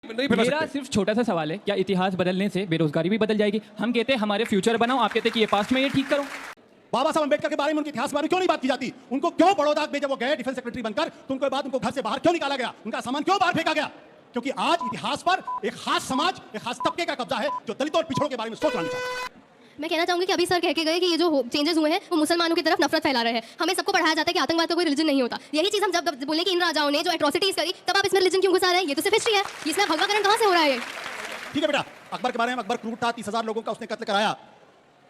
मेरा सिर्फ छोटा सा सवाल है, क्या इतिहास बदलने से बेरोजगारी भी बदल जाएगी? हम कहते हैं हमारे फ्यूचर बनाओ, आप कहते हैं कि ये पास्ट में ये ठीक करो। बाबा साहब अम्बेडकर के बारे में, उनके इतिहास के बारे में क्यों नहीं बात की जाती? उनको क्यों बड़ौदा में जब वो गए डिफेंस सेक्रेटरी बनकर, तो उनके बाद उनको घर से बाहर क्यों निकाला गया? उनका सामान क्यों बाहर फेंका गया? क्योंकि आज इतिहास पर एक खास समाज, एक खास तबके का कब्जा है जो दलितों और पिछड़ों के बारे में सोचना नहीं चाहता। मैं कहना चाहूंगी कि अभी सर कह के गए कि ये जो चेंजेस हुए हैं वो मुसलमानों की तरफ नफरत फैला रहे हैं। हमें सबको पढ़ाया जाता है कि आतंकवाद का कोई रिलीजन नहीं होता। यही चीज हम जब बोले कि इन राजाओं ने जो एट्रोसिटीज करी, तब आप इसमें रिलीजन क्यों घुसा रहे हैं? ये तो सिर्फ हिस्ट्री है, इसमें भगवाकरण कहां से हो रहा है? ठीक है बेटा, अकबर के बारे में, अकबर क्रूर था, 30,000 लोगों का उसने कत्ल कराया।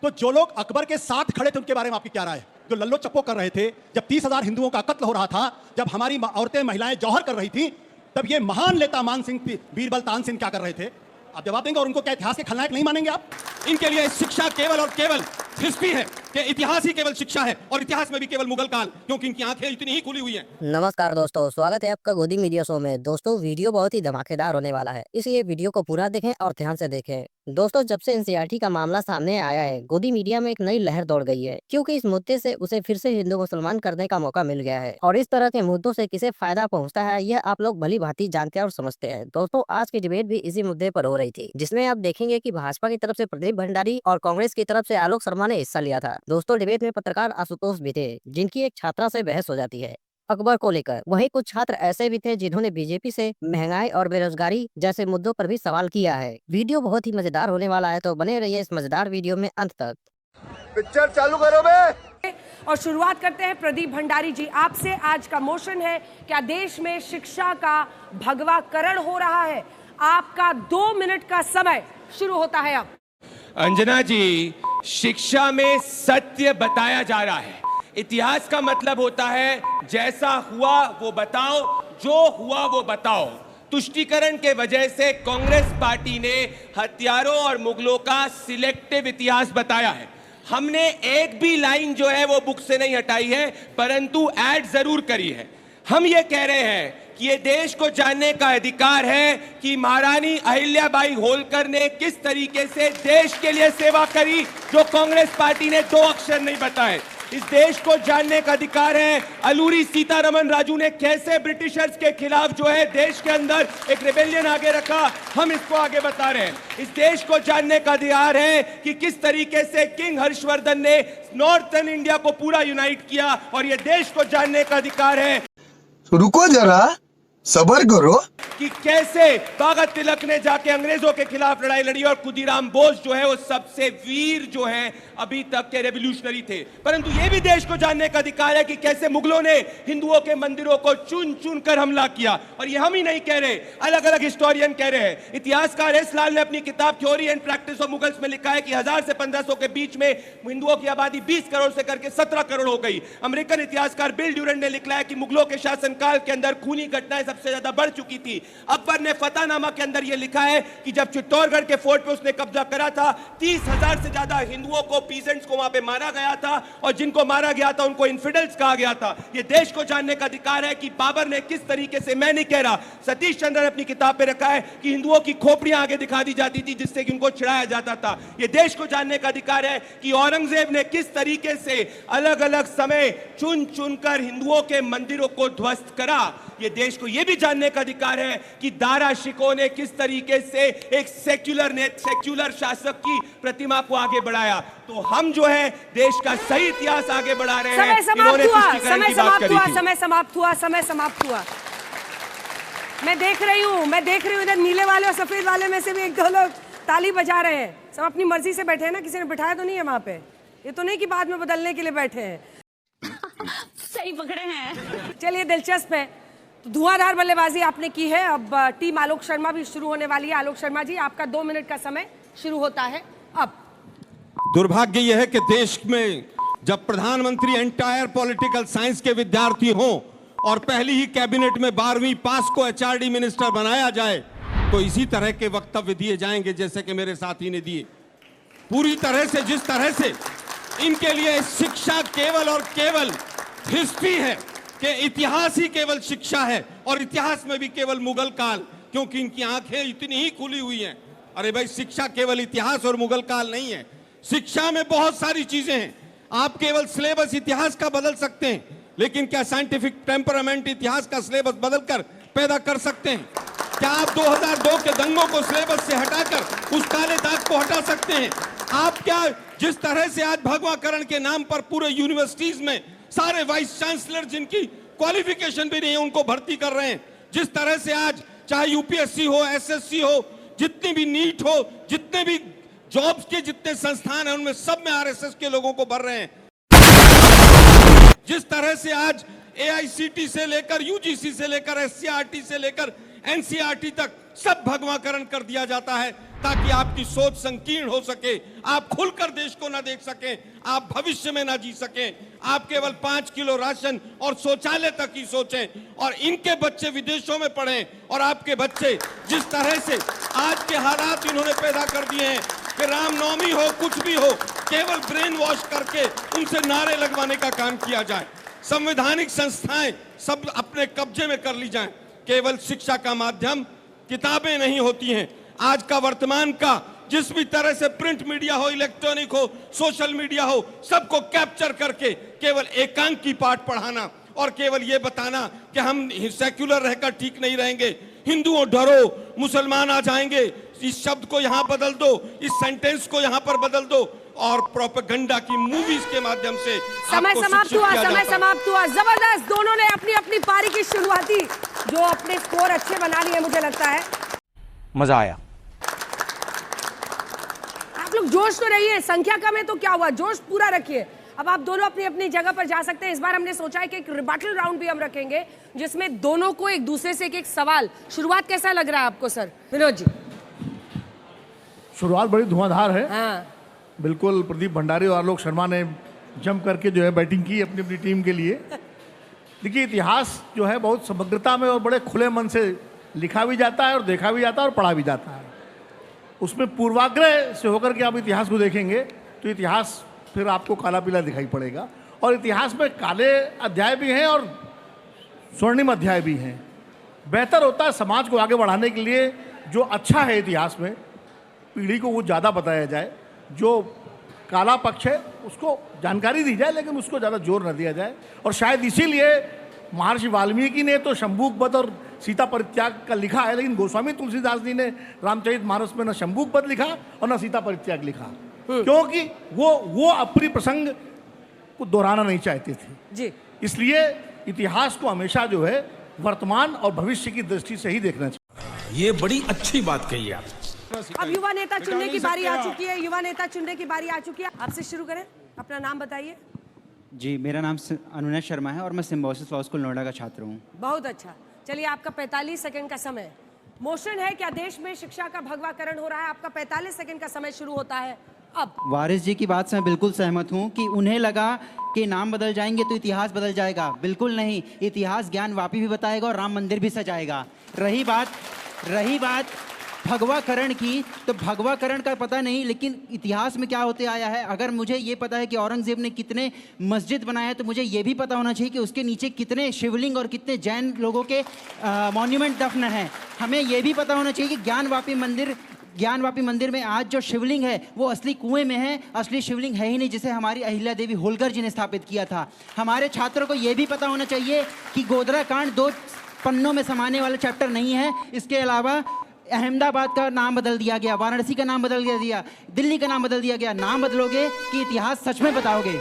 तो जो लोग अकबर के साथ खड़े थे उनके बारे में आपकी क्या राय है? जो लल्लो चप्पो कर रहे थे जब 30,000 हिंदुओं का कत्ल हो रहा था, जब हमारी औरतें महिलाएं जौहर कर रही थी, तब ये महान नेता मान सिंह, बीरबल तानसेन क्या कर रहे थे? आप जवाब देंगे? और उनको क्या इतिहास के खलनायक नहीं मानेंगे आप? इनके लिए शिक्षा केवल और केवल हिस्ट्री है, कि इतिहास ही केवल शिक्षा है, और इतिहास में भी केवल मुगल काल, क्योंकि इनकी आंखें इतनी ही खुली हुई हैं। नमस्कार दोस्तों, स्वागत है आपका गोदी मीडिया शो में। दोस्तों वीडियो बहुत ही धमाकेदार होने वाला है, इसलिए वीडियो को पूरा देखें और ध्यान से देखें। दोस्तों जब से एनसीईआरटी का मामला सामने आया है, गोदी मीडिया में एक नई लहर दौड़ गई है, क्योंकि इस मुद्दे से उसे फिर से हिंदू मुसलमान करने का मौका मिल गया है। और इस तरह के मुद्दों से किसे फायदा पहुंचता है, यह आप लोग भली भांति जानते हैं और समझते हैं। दोस्तों आज की डिबेट भी इसी मुद्दे पर हो रही थी, जिसमें आप देखेंगे कि भाजपा की तरफ से प्रदीप भंडारी और कांग्रेस की तरफ से आलोक शर्मा ने हिस्सा लिया था। दोस्तों डिबेट में पत्रकार आशुतोष भी थे, जिनकी एक छात्रा से बहस हो जाती है अकबर को लेकर। वहीं कुछ छात्र ऐसे भी थे जिन्होंने बीजेपी से महंगाई और बेरोजगारी जैसे मुद्दों पर भी सवाल किया है। वीडियो बहुत ही मजेदार होने वाला है, तो बने रहिए इस मजेदार वीडियो में अंत तक। पिक्चर चालू करो बे। और शुरुआत करते हैं प्रदीप भंडारी जी आपसे। आज का मोशन है, क्या देश में शिक्षा का भगवाकरण हो रहा है? आपका 2 मिनट का समय शुरू होता है अब। अंजना जी, शिक्षा में सत्य बताया जा रहा है। इतिहास का मतलब होता है जैसा हुआ वो बताओ, जो हुआ वो बताओ। तुष्टीकरण के वजह से कांग्रेस पार्टी ने हथियारों और मुगलों का सिलेक्टिव इतिहास बताया है। हमने एक भी लाइन जो है वो बुक से नहीं हटाई है, परंतु ऐड जरूर करी है। हम ये कह रहे हैं कि ये देश को जानने का अधिकार है कि महारानी अहिल्याबाई होलकर ने किस तरीके से देश के लिए सेवा करी, जो कांग्रेस पार्टी ने 2 अक्षर नहीं बताए। इस देश को जानने का अधिकार है अलूरी सीतारमन राजू ने कैसे ब्रिटिशर्स के खिलाफ जो है देश के अंदर एक रिबेलियन आगे रखा, हम इसको आगे बता रहे हैं। इस देश को जानने का अधिकार है कि किस तरीके से किंग हर्षवर्धन ने नॉर्थर्न इंडिया को पूरा यूनाइट किया, और ये देश को जानने का अधिकार है, रुको जरा, सब्र करो, कि कैसे भगत तिलक ने जाके अंग्रेजों के खिलाफ लड़ाई लड़ी, और खुदीराम बोस जो है वो सबसे वीर जो है अभी तक के रेवोल्यूशनरी थे। परंतु ये भी देश को जानने का अधिकार है कि कैसे मुगलों ने हिंदुओं के मंदिरों को चुन चुन कर हमला किया। और ये हम ही नहीं कह रहे, अलग अलग हिस्टोरियन कह रहे हैं। इतिहासकार एस लाल ने अपनी किताब theory and practice of Mughals में लिखा है कि 1000 से 1500 के बीच में हिंदुओं की आबादी 20 करोड़ से करके 17 करोड़ हो गई। अमेरिकन इतिहासकार बिल ड्यूरेंट ने लिखा है कि मुगलों के शासनकाल के अंदर खूनी घटनाएं सबसे ज्यादा बढ़ चुकी थी। अकबर ने फतहनामा के अंदर यह लिखा है कि जब चित्तौड़गढ़ के फोर्ट पे उसने कब्जा करा था, 30,000 से ज्यादा हिंदुओं को, पीसेंट्स को वहां पे मारा गया था, और जिनको मारा गया था उनको इन्फिडल्स कहा गया था। यह देश को जानने का अधिकार है कि बाबर ने किस तरीके से, मैं नहीं कह रहा, सतीश चंद्र ने अपनी किताब पे रखा है कि हिंदुओं की खोपड़ियां आगे दिखा दी जाती थी जिससे कि उनको छिड़ाया जाता था। यह देश को जानने का अधिकार है कि औरंगजेब ने किस तरीके से अलग अलग समय चुन चुनकर हिंदुओं के मंदिरों को ध्वस्त करा। यह देश को यह भी जानने का अधिकार है कि दारा शिकोह ने किस तरीके से एक सेक्युलर शासक की प्रतिमा को आगे बढ़ाया। तो हम जो है देश का सही इतिहास आगे बढ़ा रहे हैं। समय समाप्त हुआ। मैं देख रही हूँ इधर नीले वाले और सफेद वाले में से भी 1-2 लोग ताली बजा रहे हैं। सब अपनी मर्जी से बैठे हैं ना, किसी ने बिठाया तो नहीं है वहां पे। ये तो नहीं कि बाद में बदलने के लिए बैठे हैं। सही पकड़े हैं। चलिए, दिलचस्प है। तो धुआंधार बल्लेबाजी आपने की है। अब टीम आलोक शर्मा भी शुरू होने वाली है। आलोक शर्मा जी, आपका 2 मिनट का समय शुरू होता है अब। दुर्भाग्य यह है कि देश में जब प्रधानमंत्री एंटायर पॉलिटिकल साइंस के विद्यार्थी हों और पहली ही कैबिनेट में 12वीं पास को एचआरडी मिनिस्टर बनाया जाए, तो इसी तरह के वक्तव्य दिए जाएंगे जैसे कि मेरे साथी ने दिए। पूरी तरह से, जिस तरह से इनके लिए शिक्षा केवल और केवल हिस्ट्री है, कि इतिहास ही केवल शिक्षा है, और इतिहास में भी केवल मुगल काल, क्योंकि इनकी आंखें इतनी ही खुली हुई हैं। अरे भाई, शिक्षा केवल इतिहास और मुगल काल नहीं है। शिक्षा में बहुत सारी चीजें हैं। आप केवल सिलेबस इतिहास का बदल सकते हैं, लेकिन क्या साइंटिफिक टेम्परामेंट इतिहास का सिलेबस बदलकर पैदा कर सकते हैं? क्या आप 2002 के दंगों को सिलेबस से हटाकर उस काले दाग को हटा सकते हैं? आप क्या जिस तरह से आज भगवाकरण के नाम पर पूरे यूनिवर्सिटीज में सारे वाइस चांसलर जिनकी क्वालिफिकेशन भी नहीं है उनको भर्ती कर रहे हैं, जिस तरह से आज चाहे यूपीएससी हो, एसएससी हो, जितनी भी नीट हो, जितने भी जॉब्स के जितने संस्थान हैं उनमें सब में आरएसएस के लोगों को भर रहे हैं, जिस तरह से आज एआईसीटी से लेकर यूजीसी से लेकर एससीईआरटी से लेकर एनसीईआरटी तक सब भगवाकरण कर दिया जाता है ताकि आपकी सोच संकीर्ण हो सके, आप खुलकर देश को ना देख सकें, आप भविष्य में ना जी सकें, आप केवल 5 किलो राशन और शौचालय तक ही सोचें और इनके बच्चे विदेशों में पढ़ें और आपके बच्चे जिस तरह से आज के हालात इन्होंने पैदा कर दिए हैं कि रामनवमी हो कुछ भी हो केवल ब्रेन वॉश करके उनसे नारे लगवाने का काम किया जाए, संवैधानिक संस्थाएं सब अपने कब्जे में कर ली जाएं, केवल शिक्षा का माध्यम किताबें नहीं होती हैं। आज का वर्तमान का जिस भी तरह से प्रिंट मीडिया हो, इलेक्ट्रॉनिक हो, सोशल मीडिया हो, सबको कैप्चर करके केवल एकांकी पाठ पढ़ाना और केवल ये बताना कि हम सेक्युलर रहकर ठीक नहीं रहेंगे, हिंदुओं डरो, मुसलमान आ जाएंगे, इस शब्द को यहां बदल दो, इस सेंटेंस को यहां पर बदल दो और प्रोपेगेंडा की मूवीज के माध्यम से समय समाप्त हुआ, समय समाप्त हुआ। जबरदस्त, दोनों ने अपनी अपनी पारी की शुरुआती जो अपने स्कोर अच्छे बना लिए मुझे लगता है। मजा आया। आप लोग जोश तो रहिए, संख्या कम है तो क्या हुआ, जोश पूरा रखिए। अब आप दोनों अपनी अपनी जगह पर जा सकते हैं। इस बार हमने सोचा है कि एक रिबैटल राउंड भी हम रखेंगे जिसमें दोनों को एक दूसरे से एक सवाल। शुरुआत कैसा लग रहा है आपको सर? विनोद जी। शुरुआत बड़ी धुआंधार है। हाँ। बिल्कुल प्रदीप भंडारी और आलोक शर्मा ने जम करके जो है बैटिंग की अपनी अपनी टीम के लिए। देखिए इतिहास जो है बहुत समग्रता में और बड़े खुले मन से लिखा भी जाता है और देखा भी जाता है और पढ़ा भी जाता है। उसमें पूर्वाग्रह से होकर के आप इतिहास को देखेंगे तो इतिहास फिर आपको काला पीला दिखाई पड़ेगा और इतिहास में काले अध्याय भी हैं और स्वर्णिम अध्याय भी हैं। बेहतर होता है समाज को आगे बढ़ाने के लिए जो अच्छा है इतिहास में पीढ़ी को वो ज़्यादा बताया जाए, जो काला पक्ष है उसको जानकारी दी जाए लेकिन उसको ज़्यादा जोर न दिया जाए। और शायद इसीलिए महर्षि वाल्मीकि ने तो शंभूक वध और सीता परित्याग का लिखा है, लेकिन गोस्वामी तुलसीदास जी ने रामचरितमानस में न शंभूक वध लिखा और न सीता परित्याग लिखा, क्योंकि वो अपनी प्रसंग को दोहराना नहीं चाहते थे जी। इसलिए इतिहास को हमेशा जो है वर्तमान और भविष्य की दृष्टि से ही देखना चाहिए। ये बड़ी अच्छी बात कही आप। अब युवा नेता चुनने की बारी आ चुकी है, युवा नेता चुनने की बारी आ चुकी है। आपसे शुरू करें, अपना नाम बताइए। जी, मेरा नाम अनुनय शर्मा है और मैं सिम्बोसिस लॉ स्कूल नोएडा का छात्र हूँ। बहुत अच्छा, चलिए आपका 45 सेकंड का समय। मोशन है क्या देश में शिक्षा का भगवाकरण हो रहा है? आपका 45 सेकंड का समय शुरू होता है अब। वारिस जी की बात से मैं बिल्कुल सहमत हूँ कि उन्हें लगा कि नाम बदल जाएंगे तो इतिहास बदल जाएगा। बिल्कुल नहीं, इतिहास ज्ञानवापी भी बताएगा और राम मंदिर भी सजाएगा। रही बात भगवाकरण की, तो भगवाकरण का पता नहीं, लेकिन इतिहास में क्या होते आया है। अगर मुझे ये पता है कि औरंगजेब ने कितने मस्जिद बनाए तो मुझे ये भी पता होना चाहिए कि उसके नीचे कितने शिवलिंग और कितने जैन लोगों के मॉन्यूमेंट दफन हैं। हमें ये भी पता होना चाहिए कि ज्ञानवापी मंदिर में आज जो शिवलिंग है वो असली कुएं में है, असली शिवलिंग है ही नहीं जिसे हमारी अहिल्या देवी होलकर जी ने स्थापित किया था। हमारे छात्रों को ये भी पता होना चाहिए कि गोधरा कांड 2 पन्नों में समाने वाला चैप्टर नहीं है। इसके अलावा अहमदाबाद का नाम बदल दिया गया, वाराणसी का नाम बदल दिया, दिल्ली का नाम बदल दिया गया। नाम बदलोगे कि इतिहास सच में बताओगे?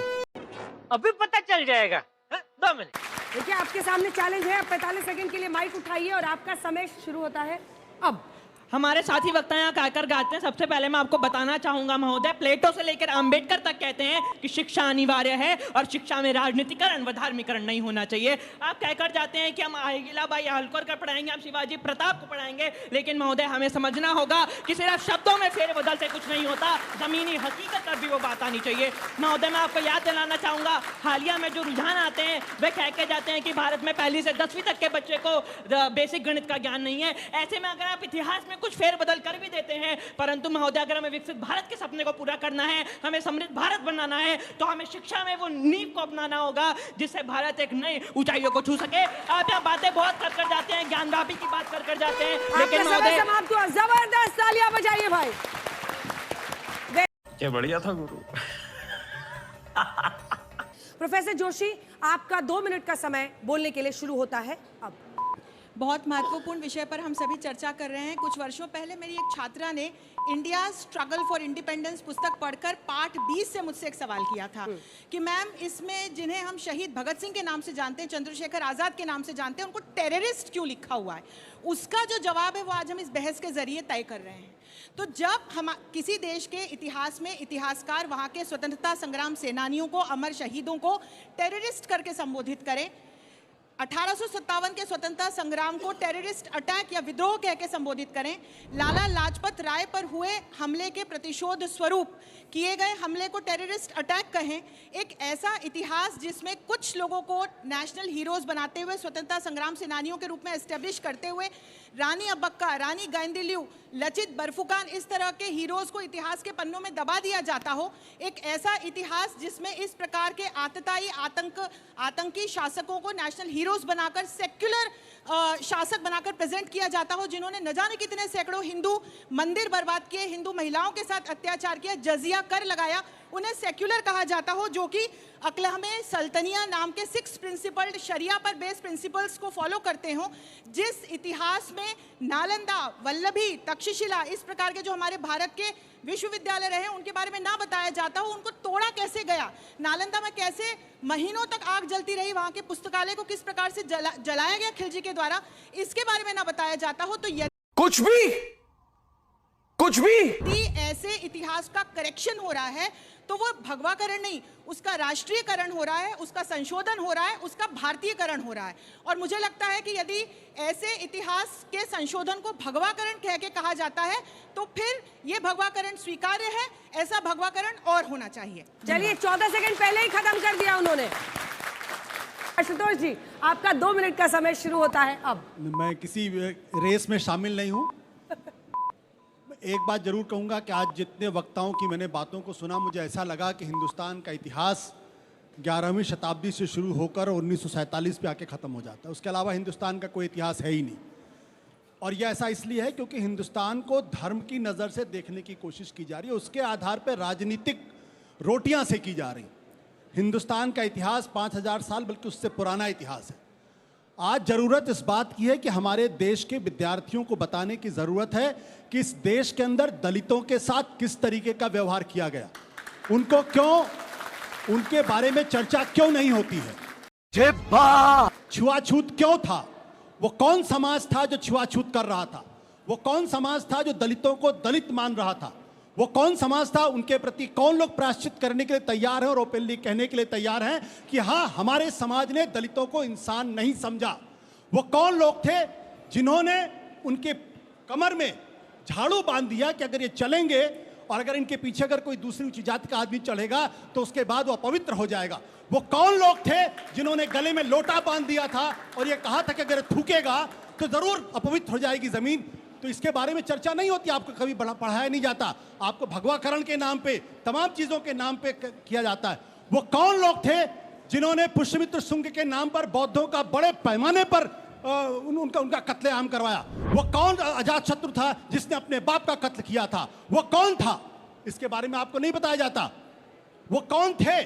अभी पता चल जाएगा। 2 मिनट। देखिए आपके सामने चैलेंज है, 45 सेकंड के लिए माइक उठाइए और आपका समय शुरू होता है अब। हमारे साथी वक्ता यहाँ कहकर गाते हैं। सबसे पहले मैं आपको बताना चाहूंगा महोदय, प्लेटो से लेकर अंबेडकर तक कहते हैं कि शिक्षा अनिवार्य है और शिक्षा में राजनीतिकरण व धार्मिकरण नहीं होना चाहिए। आप कहकर जाते हैं कि हम अहिल्याबाई होलकर का पढ़ाएंगे, हम शिवाजी प्रताप को पढ़ाएंगे, लेकिन महोदय हमें समझना होगा कि सिर्फ शब्दों में फेरबदल से कुछ नहीं होता, जमीनी हकीकत पर भी वो बात आनी चाहिए। महोदय मैं आपको याद दिलाना चाहूंगा, हालिया में जो रुझान आते हैं वे कह के जाते हैं कि भारत में 1ली से 10वीं तक के बच्चे को बेसिक गणित का ज्ञान नहीं है। ऐसे में अगर आप इतिहास में कुछ फेरबदल कर भी देते हैं, परंतु महोदय अगर हमें विकसित भारत के सपने को पूरा करना है, हमें समृद्ध भारत बनाना है, तो हमें शिक्षा में वो नींव को अपनाना होगा जिससे भारत एक नई ऊंचाइयों को छू सके। आप यहाँ बातें बहुत कर जाते हैं, ज्ञानवापी की बात कर जाते हैं, लेकिन महोदय समाप्त हुआ। जबरदस्त तालियां बजाइए भाई। क्या बढ़िया था गुरु। प्रोफेसर जोशी आपका 2 मिनट का समय बोलने के लिए शुरू होता है अब। बहुत महत्वपूर्ण विषय पर हम सभी चर्चा कर रहे हैं। कुछ वर्षों पहले मेरी एक छात्रा ने इंडिया स्ट्रगल फॉर इंडिपेंडेंस पुस्तक पढ़कर पाठ 20 से मुझसे एक सवाल किया था कि मैम, इसमें जिन्हें हम शहीद भगत सिंह के नाम से जानते हैं, चंद्रशेखर आज़ाद के नाम से जानते हैं, उनको टेररिस्ट क्यों लिखा हुआ है? उसका जो जवाब है वो आज हम इस बहस के जरिए तय कर रहे हैं। तो जब हम किसी देश के इतिहास में इतिहासकार वहाँ के स्वतंत्रता संग्राम सेनानियों को, अमर शहीदों को टेररिस्ट करके संबोधित करें, 1857 के स्वतंत्रता संग्राम को टेररिस्ट अटैक या विद्रोह कह के संबोधित करें, लाला लाजपत राय पर हुए हमले के प्रतिशोध स्वरूप किए गए हमले को टेररिस्ट अटैक कहें, एक ऐसा इतिहास जिसमें कुछ लोगों को नेशनल हीरोज बनाते हुए, स्वतंत्रता संग्राम सेनानियों के रूप में एस्टेब्लिश करते हुए, रानी अब्बक्का, रानी गाइदिन्ल्यू, लचित बरफुकान, इस तरह के हीरोज को इतिहास के पन्नों में दबा दिया जाता हो, एक ऐसा इतिहास जिसमें इस प्रकार के आतताई आतंकी शासकों को नेशनल हीरोज बनाकर, सेक्युलर शासक बनाकर प्रेजेंट किया जाता हो, जिन्होंने न जाने कितने सैकड़ों हिंदू मंदिर बर्बाद किए, हिंदू महिलाओं के साथ अत्याचार किया, जजिया कर लगाया, उन्हें सेक्युलर कहा जाता हो, जो कि अक्लहमे सल्तनिया नाम के 6 प्रिंसिपल्ड शरिया पर बेस्ड प्रिंसिपल्स को फॉलो करते हो, जिस इतिहास में नालंदा, वल्लभी, तक्षशिला, इस प्रकार के जो हमारे भारत के विश्वविद्यालय रहे उनके बारे में ना बताया जाता हो, उनको तोड़ा कैसे गया, नालंदा में कैसे महीनों तक आग जलती रही, वहां के पुस्तकालय को किस प्रकार से जलाया गया खिलजी के द्वारा, इसके बारे में ना बताया जाता हो, तो कुछ भी यदि ऐसे इतिहास का करेक्शन हो रहा है तो वो भगवाकरण नहीं, उसका राष्ट्रीयकरण हो रहा है, उसका संशोधन हो रहा है, उसका भारतीयकरण हो रहा है। और मुझे लगता है कि यदि ऐसे इतिहास के संशोधन को भगवाकरण कह के कहा जाता है तो फिर ये भगवाकरण स्वीकार्य है, ऐसा भगवाकरण और होना चाहिए। चलिए 14 सेकंड पहले ही खत्म कर दिया उन्होंने। आशुतोष जी, आपका 2 मिनट का समय शुरू होता है अब। मैं किसी रेस में शामिल नहीं हूं। एक बात जरूर कहूंगा कि आज जितने वक्ताओं की मैंने बातों को सुना, मुझे ऐसा लगा कि हिंदुस्तान का इतिहास 11वीं शताब्दी से शुरू होकर 1947 पे आके ख़त्म हो जाता है। उसके अलावा हिंदुस्तान का कोई इतिहास है ही नहीं। और यह ऐसा इसलिए है क्योंकि हिंदुस्तान को धर्म की नज़र से देखने की कोशिश की जा रही है, उसके आधार पर राजनीतिक रोटियां सेकी जा रही। हिंदुस्तान का इतिहास 5000 साल बल्कि उससे पुराना इतिहास है। आज ज़रूरत इस बात की है कि हमारे देश के विद्यार्थियों को बताने की ज़रूरत है कि इस देश के अंदर दलितों के साथ किस तरीके का व्यवहार किया गया, उनको क्यों, उनके बारे में चर्चा क्यों नहीं होती है, छुआछूत क्यों था, वो कौन समाज था जो छुआछूत कर रहा था, वो कौन समाज था जो दलितों को दलित मान रहा था, वो कौन समाज था, उनके प्रति कौन लोग प्रायश्चित करने के लिए तैयार हैं और ओपनली कहने के लिए तैयार हैं कि हाँ, हमारे समाज ने दलितों को इंसान नहीं समझा। वो कौन लोग थे जिन्होंने उनके कमर में झाड़ू बांध दिया कि अगर ये चलेंगे और अगर इनके पीछे अगर कोई दूसरी ऊंची जाति का आदमी चढ़ेगा तो उसके बाद वो अपवित्र हो जाएगा। वो कौन लोग थे जिन्होंने गले में लोटा बांध दिया था और ये कहा था कि अगर थूकेगा तो जरूर अपवित्र हो जाएगी जमीन। तो इसके बारे में चर्चा नहीं होती, आपको कभी पढ़ाया नहीं जाता, आपको भगवाकरण के नाम पे, तमाम चीजों के नाम पे किया जाता है। वो कौन लोग थे जिन्होंने पुष्यमित्र शुंग के नाम पर बौद्धों का बड़े पैमाने पर उनका कत्लेआम करवाया? वो कौन अजातशत्रु था जिसने अपने बाप का कत्ल किया था? वो कौन था? इसके बारे में आपको नहीं बताया जाता। वो कौन थे?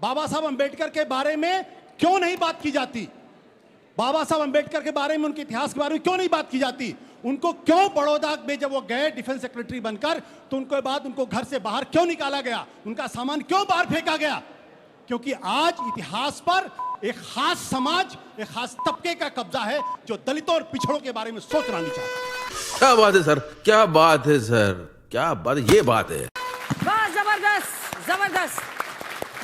बाबा साहब अंबेडकर के बारे में क्यों नहीं बात की जाती? बाबा साहब अंबेडकर के बारे में, उनके इतिहास के बारे में क्यों नहीं बात की जाती? उनको क्यों बड़ौदा में जब वो गए डिफेंस सेक्रेटरी बनकर तो उनके बाद उनको घर से बाहर क्यों निकाला गया? उनका सामान क्यों बाहर फेंका गया? क्योंकि आज इतिहास पर एक खास समाज, एक खास तबके का कब्जा है जो दलितों और पिछड़ों के बारे में सोचना नहीं चाहता। क्या बात है सर, क्या बात है सर, क्या बात, ये बात है। वाह, जबरदस्त जबरदस्त।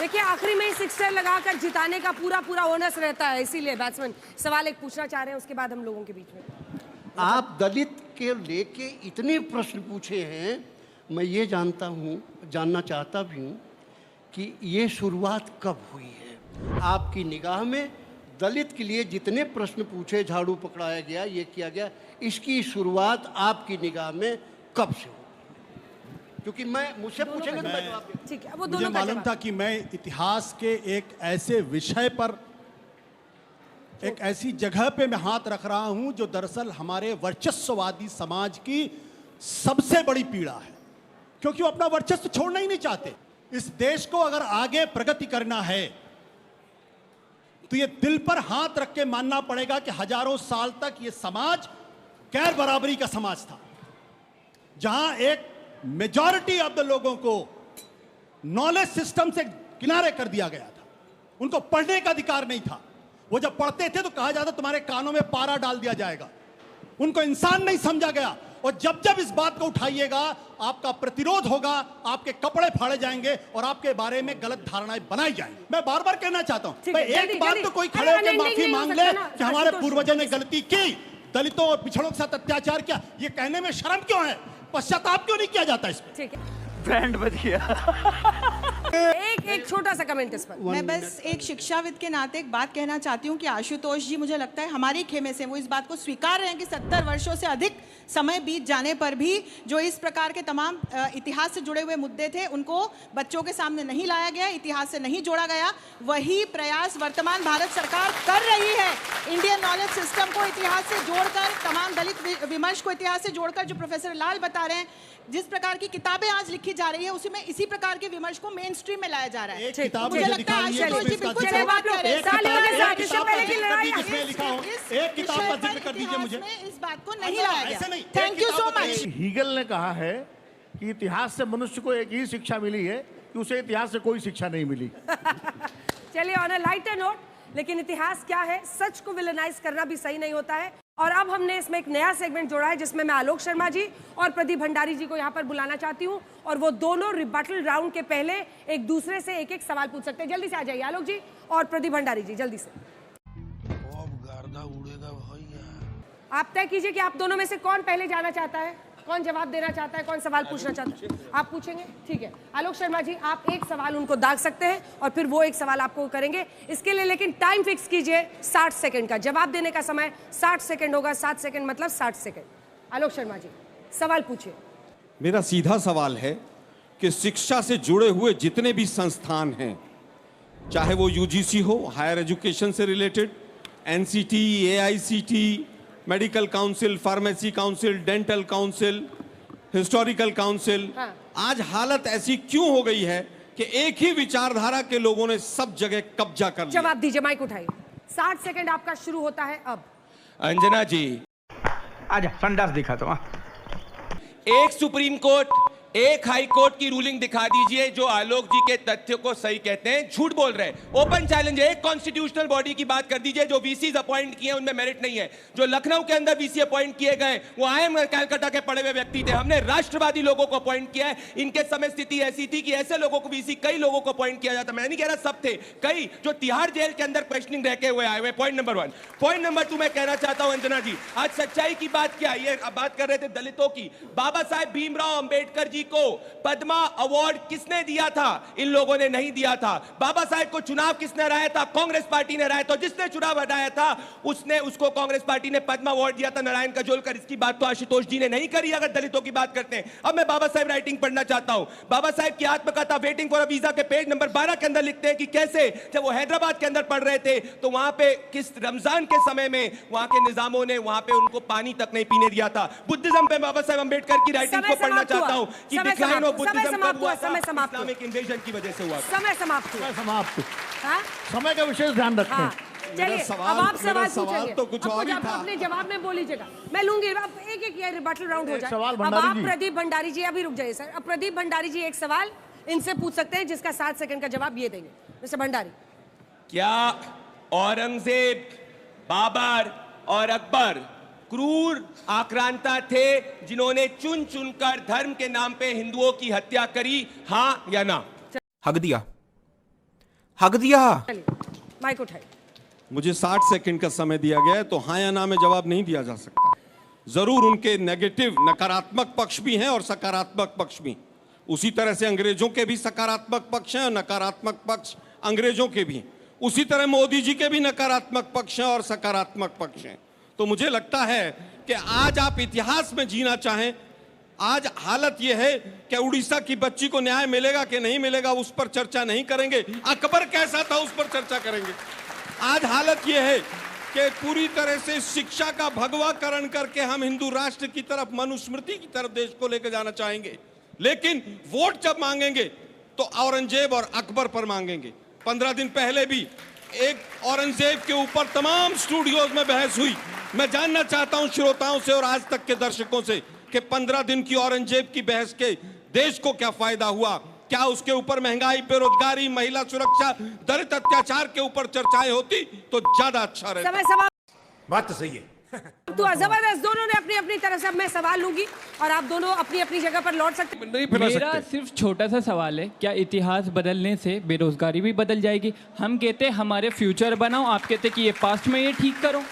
देखिए, आखिरी में ही सिक्सर लगाकर जिताने का पूरा ओनस रहता है, इसीलिए बैट्समैन सवाल एक पूछना चाह रहे हैं, उसके बाद हम लोगों के बीच में। आप दलित के लेके इतने प्रश्न पूछे हैं, मैं ये जानना चाहता भी हूँ कि ये शुरुआत कब हुई है? आपकी निगाह में दलित के लिए जितने प्रश्न पूछे, झाड़ू पकड़ाया गया, ये किया गया, इसकी शुरुआत आपकी निगाह में कब से हुई? क्योंकि मुझसे पूछेंगे तो मैं जवाब दूंगा। ठीक है, वो मुझे मालूम था कि मैं इतिहास के एक ऐसे विषय पर, एक ऐसी जगह पे मैं हाथ रख रहा हूं जो दरअसल हमारे वर्चस्ववादी समाज की सबसे बड़ी पीड़ा है, क्योंकि वो अपना वर्चस्व छोड़ना ही नहीं चाहते। इस देश को अगर आगे प्रगति करना है, तो ये दिल पर हाथ रख के मानना पड़ेगा कि हजारों साल तक ये समाज गैर बराबरी का समाज था, जहां एक मेजॉरिटी ऑफ द लोगों को नॉलेज सिस्टम से किनारे कर दिया गया था। उनको पढ़ने का अधिकार नहीं था। वो जब पढ़ते थे तो कहा जाता तुम्हारे कानों में पारा डाल दिया जाएगा। उनको इंसान नहीं समझा गया। और जब जब इस बात को उठाइएगा आपका प्रतिरोध होगा, आपके कपड़े फाड़े जाएंगे और आपके बारे में गलत धारणाएं बनाई जाएंगी। मैं बार बार कहना चाहता हूं भाई, एक बात तो कोई खड़े होकर माफी मांग ले कि हमारे पूर्वजों ने गलती की, दलितों और पिछड़ों के साथ अत्याचार किया। ये कहने में शर्म क्यों है? पश्चाताप क्यों नहीं किया जाता इस पे? ब्रांड बच गया। एक छोटा सा कमेंट इस पर। मैं बस एक शिक्षाविद के नाते एक बात कहना चाहती हूँ कि आशुतोष जी मुझे लगता है हमारी खेमे से वो इस बात को स्वीकार रहे हैं कि 70 वर्षों से अधिक समय बीत जाने पर भी जो इस प्रकार के तमाम इतिहास से जुड़े हुए मुद्दे थे उनको बच्चों के सामने नहीं लाया गया, इतिहास से नहीं जोड़ा गया। वही प्रयास वर्तमान भारत सरकार कर रही है। इंडियन नॉलेज सिस्टम को इतिहास से जोड़कर, तमाम दलित विमर्श को इतिहास से जोड़कर, जो प्रोफेसर लाल बता रहे हैं, जिस प्रकार की किताबें आज लिखी जा रही है उसी में इसी प्रकार के विमर्श को मेन स्ट्रीम में लाया जा रहा है। मुझे लगता है आशुतोष जी बिल्कुल सही बात कह रहे हैं। इस बात को नहीं लाया गया। Thank you so much. Hegel ने कहा है कि इतिहास से मनुष्य को एक ही शिक्षा मिली है कि उसे इतिहास से कोई शिक्षा नहीं मिली। चलिए, ऑन अ लाइटर नोट, लेकिन इतिहास क्या है, सच को विलेनाइज करना भी सही नहीं होता है। और अब हमने इसमें एक नया सेगमेंट जोड़ा है जिसमें मैं आलोक शर्मा जी और प्रदीप भंडारी जी को यहाँ पर बुलाना चाहती हूँ, और वो दोनों रिबटल राउंड के पहले एक दूसरे से एक एक सवाल पूछ सकते हैं। जल्दी से आ जाइए आलोक जी और प्रदीप भंडारी जी, जल्दी से। आप तय कीजिए कि आप दोनों में से कौन पहले जाना चाहता है, कौन जवाब देना चाहता है, कौन सवाल पूछना चाहता है। आप पूछेंगे, ठीक है। आलोक शर्मा जी, आप एक सवाल उनको दाग सकते हैं और फिर वो एक सवाल आपको करेंगे। इसके लिए लेकिन टाइम फिक्स कीजिए 60 सेकंड का। जवाब देने का समय 60 सेकंड होगा। 7 सेकंड मतलब 60 सेकंड। आलोक शर्मा जी, सवाल पूछिए। मेरा सीधा सवाल है कि शिक्षा से जुड़े हुए जितने भी संस्थान हैं, चाहे वो यूजीसी हो, हायर एजुकेशन से related, NCT, AICT, medical council, pharmacy council, dental council, historical council, आज हालत ऐसी क्यों हो गई है कि एक ही विचारधारा के लोगों ने सब जगह कब्जा कर लिया? जवाब दीजिए, माइक उठाइए। 60 सेकंड आपका शुरू होता है अब। अंजना जी, आजा संडास दिखा तो। एक सुप्रीम कोर्ट, एक हाई कोर्ट की रूलिंग दिखा दीजिए जो आलोक जी के तथ्य को सही कहते हैं। झूठ बोल रहे हैं, ओपन चैलेंज है। एक कॉन्स्टिट्यूशनल बॉडी की बात कर दीजिए जो वीसीज अपॉइंट किए हैं, उनमें मेरिट नहीं है। जो लखनऊ के अंदर वीसी अपॉइंट किए गए वो आईएम कलकत्ता के पढ़े हुए व्यक्ति थे। हमने राष्ट्रवादी लोगों को अपॉइंट किया है। इनके समय स्थिति ऐसी थी कि ऐसे लोगों को वीसी, कई लोगों को अपॉइंट किया जाता। मैं नहीं कह रहा सब थे, कई जो तिहाड़ जेल के अंदर क्वेश्चनिंग रह के हुए आए हुए। Point number 1। पॉइंट नंबर 2 मैं कहना चाहता हूं अंजना जी, आज सच्चाई की बात क्या है? अब बात कर रहे थे दलितों की। बाबा साहेब भीमराव अंबेडकर जी को पद्मा अवार्ड किसने दिया था? इन लोगों ने नहीं दिया था। बाबा साहेब को चुनाव किसने हराया था? कांग्रेस पार्टी ने हराया था। जिसने चुनाव हराया था उसको कांग्रेस पार्टी ने पद्मा अवार्ड दिया था, नारायण कजोलकर। इसकी बात तो आशुतोष जी ने नहीं करी अगर दलितों की बात करते हैं। अब मैं बाबा साहेब राइटिंग पढ़ना चाहता हूं। बाबा साहेब की आत्मकथा वेटिंग फॉर अ वीजा के पेज नंबर 12 के अंदर लिखते हैं कि कैसे जब वो हैदराबाद के अंदर पढ़ रहे थे तो वहां पे किस रमजान के समय में वहां के निजामों ने वहां पे उनको पानी तक नहीं पीने दिया था। बुद्धिज्म पे बाबा साहेब अंबेडकर की राइटिंग को पढ़ना चाहता हूं कि डिक्लाइन ऑफ बुद्धिज्म कब हुआ? इस्लामिक इन्वेजन की वजह से हुआ। समय समाप्त हुआ। समाप्त। हाँ? समय का विशेष ध्यान रखें। चलिए, अब आप सवाल पूछेंगे। तो कुछ और ही था। अपने जवाब में बोल लीजिएगा, मैं लूंगी। अब एक ये रिबटल राउंड हो जाए। अब आप प्रदीप भंडारी जी, अभी रुक जाइए सर। अब प्रदीप भंडारी जी एक सवाल इनसे पूछ सकते हैं जिसका 7 सेकंड का जवाब ये देंगे। मिस्टर भंडारी, क्या औरंगजेब, बाबर और अकबर क्रूर आक्रांता थे जिन्होंने चुन चुनकर धर्म के नाम पे हिंदुओं की हत्या करी? हाँ या ना? हक दिया, हक दिया। माइक उठाइए। मुझे 60 सेकंड का समय दिया गया है तो हाँ या ना में जवाब नहीं दिया जा सकता। जरूर उनके नेगेटिव, नकारात्मक पक्ष भी हैं और सकारात्मक पक्ष भी। उसी तरह से अंग्रेजों के भी सकारात्मक पक्ष हैं और नकारात्मक पक्ष अंग्रेजों के भी। उसी तरह मोदी जी के भी नकारात्मक पक्ष हैं और सकारात्मक पक्ष हैं। तो मुझे लगता है कि आज आप इतिहास में जीना चाहें, आज हालत यह है कि उड़ीसा की बच्ची को न्याय मिलेगा कि नहीं मिलेगा उस पर चर्चा नहीं करेंगे। अकबर कैसा था उस पर चर्चा करेंगे। आज हालत यह है कि पूरी तरह से शिक्षा का भगवाकरण करके हम हिंदू राष्ट्र की तरफ, मनुस्मृति की तरफ देश को लेकर जाना चाहेंगे। लेकिन वोट जब मांगेंगे तो औरंगजेब और अकबर पर मांगेंगे। 15 दिन पहले भी एक औरंगजेब के ऊपर तमाम स्टूडियोज में बहस हुई। मैं जानना चाहता हूं श्रोताओं से और आज तक के दर्शकों से कि 15 दिन की औरंगजेब की बहस के देश को क्या फायदा हुआ? क्या उसके ऊपर महंगाई, बेरोजगारी, महिला सुरक्षा, दलित अत्याचार के ऊपर चर्चाएं होती तो ज्यादा अच्छा रहता। बात तो सही है। तो जबरदस्त, दोनों ने अपनी अपनी तरफ से। अब मैं सवाल लूंगी और आप दोनों अपनी अपनी जगह पर लौट सकते हैं। मेरा सिर्फ छोटा सा सवाल है, क्या इतिहास बदलने से बेरोजगारी भी बदल जाएगी? हम कहते हमारे फ्यूचर बनाओ, आप कहते कि ये पास्ट में ये ठीक करो।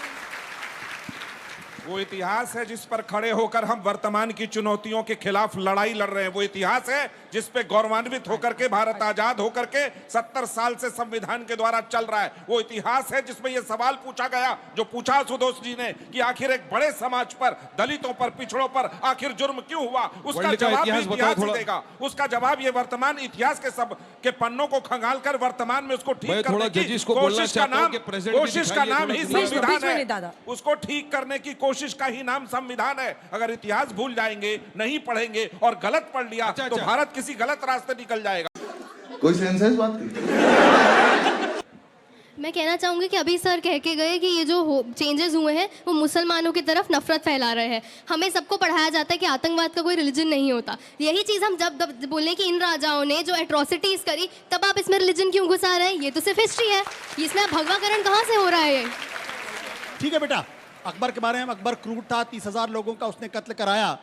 वो इतिहास है जिस पर खड़े होकर हम वर्तमान की चुनौतियों के खिलाफ लड़ाई लड़ रहे हैं। वो इतिहास है जिस पे गौरवान्वित होकर के भारत आजाद होकर के 70 साल से संविधान के द्वारा चल रहा है। वो इतिहास है जिसमें ये सवाल पूछा गया जो पूछा सुदोष जी ने कि आखिर एक बड़े समाज पर, दलितों पर, पिछड़ों पर आखिर जुर्म क्यों हुआ? उसका जवाब इतिहास ही देगा। उसका जवाब ये वर्तमान इतिहास के सब के पन्नों को खंगाल कर वर्तमान में उसको ठीक करने की कोशिश का नाम ही संविधान है। उसको ठीक करने की कोशिश का ही नाम संविधान है। अगर इतिहास भूल जाएंगे, नहीं पढ़ेंगे और गलत पढ़ लिया तो भारत किसी गलत रास्ते निकल जाएगा। कोई सेंस है इस बात की? मैं कहना चाहूँगी कि अभी सर कह के गए कि ये जो चेंजेस हुए हैं वो मुसलमानों की तरफ नफरत फैला रहे हैं। हमें सबको पढ़ाया जाता है कि आतंकवाद का कोई रिलीजन नहीं होता। यही चीज़ हम जब बोले कि इन राजाओं ने जो एट्रोसिटीज़ करी, तब आप इसमें रिलीजन क्यों घुसा रहे हैं? ये तो सिर्फ हिस्ट्री है, इसमें भगवाकरण कहाँ से हो रहा है? ये ठीक है बेटा, अकबर के बारे में, अकबर क्रूर था, 30,000 लोगों का उसने कत्ल कराया।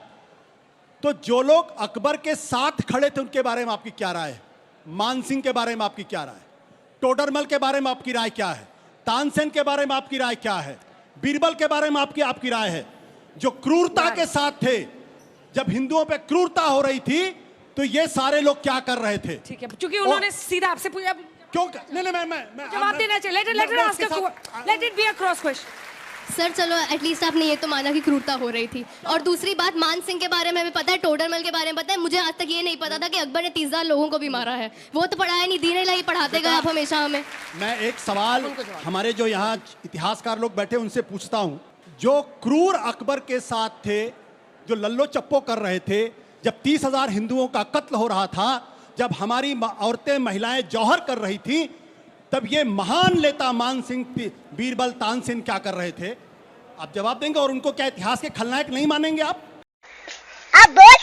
तो जो लोग अकबर के साथ खड़े थे उनके बारे में आपकी क्या राय है? मान सिंह के बारे में आपकी क्या राय है? टोडरमल के बारे में आपकी राय क्या है? तानसेन के बारे में आपकी राय क्या है? बीरबल के बारे में आपकी राय है? जो क्रूरता के साथ थे, जब हिंदुओं पे क्रूरता हो रही थी तो ये सारे लोग क्या कर रहे थे? ठीक है, क्योंकि उन्होंने सीधा आपसे पूछा। क्यों? नहीं, मैं जवाब देना चाहिए। Let it be a cross question. Sir चलो एटलीस्ट आपने ये तो माना कि क्रूरता हो रही थी। और दूसरी बात, मान सिंह के बारे में हमें पता है, टोडरमल के बारे में पता है। मुझे आज तक ये नहीं पता था कि अकबर ने 30,000 लोगों को भी मारा है। वो तो पढ़ाया नहीं, दीन इलाही पढ़ाते गए आप हमेशा हमें। मैं एक सवाल हमारे जो यहाँ इतिहासकार लोग बैठे उनसे पूछता हूँ। जो क्रूर अकबर के साथ थे, जो लल्लो चप्पो कर रहे थे, जब 30,000 हिंदुओं का कत्ल हो रहा था, जब हमारी औरतें, महिलाएं जौहर कर रही थी, तब ये महान नेता मान सिंह, बीरबल, तानसेन क्या कर रहे थे? आप जवाब देंगे। और उनको क्या इतिहास के खलनायक नहीं मानेंगे आप? अब बोल